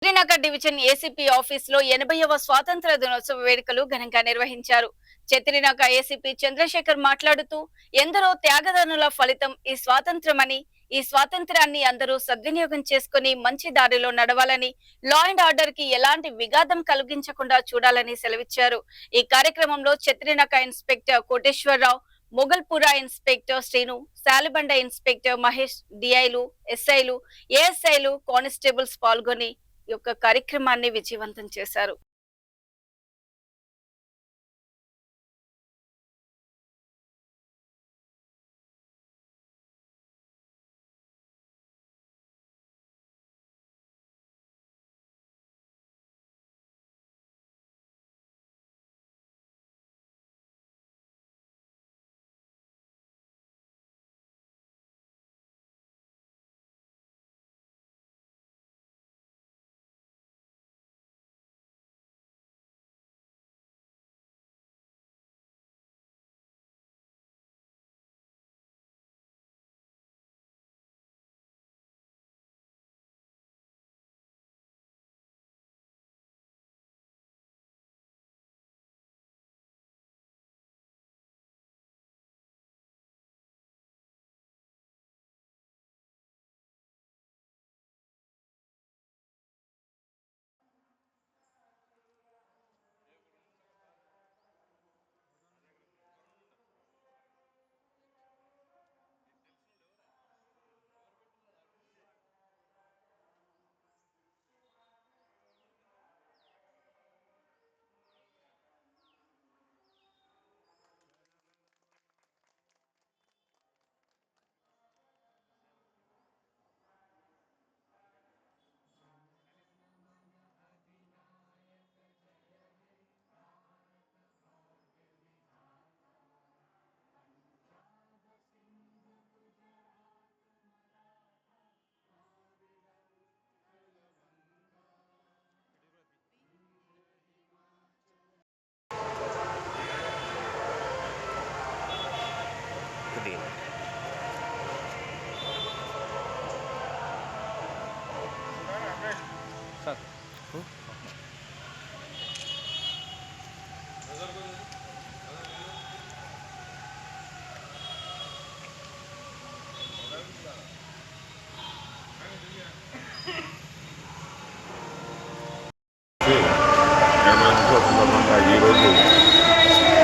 Srinagar division ACP ఆఫీసులో 80వ స్వాతంత్ర దినోత్సవ వేడుకలు ఘనంగా నిర్వహించారు. ఛత్రినగర్ ఏసీపీ చంద్రశేఖర్ మాట్లాడుతూ, ఎందరో త్యాగదనుల ఫలితం ఈ స్వాతంత్రమని, ఈ స్వాతంత్రాన్ని అందరూ సద్వినియోగం చేసుకుని మంచి దారిలో నడవాలని, లా అండ్ ఆర్డర్ కి ఎలాంటి విఘాతం కలిగించకుండా చూడాలని సెలవిచ్చారు. ఈ కార్యక్రమంలో Chatrinagar inspector Koteswararao, Mogalpura inspector Srinu, Salibanda inspector Mahesh, డిఐలు, ఎస్ఐలు, ఏఎస్ఐలు, కానిస్టేబుల్స్ పాల్గొని యొక్క కార్యక్రమాన్ని విజయవంతం చేశారు.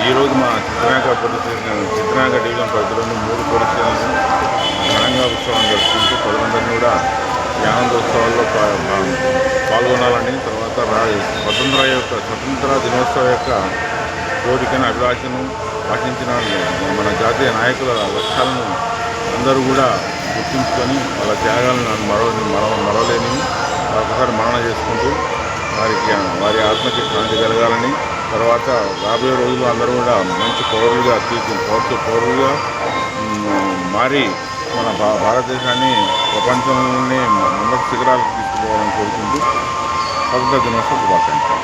ఈరోజు మా చిత్రనాగర్ డివిజన్ పరిధిలోని 3 పోలీస్ స్టేషన్లు ఘనంగా ఉత్సవాన్ని జరుపుకుంటూ ప్రజలందరినీ కూడా ఈ ఆనందోత్సవాల్లో పాల్గొనాలని, తర్వాత స్వతంత్ర దినోత్సవ యొక్క కోరికను, అభిలాషను ఆశించిన మన జాతీయ నాయకుల లక్ష్యాలను అందరూ కూడా గుర్తుంచుకొని వాళ్ళ త్యాగాలను మరవలేని ఒకసారి మరణ చేసుకుంటూ వారి ఆత్మకి శాంతి కలగాలని, తర్వాత రాబోయే రోజుల్లో అందరూ కూడా మంచి పౌరులుగా మారి మన భారతదేశాన్ని ప్రపంచంలోనే ముందస్తు శిఖరాలకు తీసుకుపోవాలని కోరుకుంటూ స్వాతంత్ర దినోత్సవ శుభాకాంక్షలు.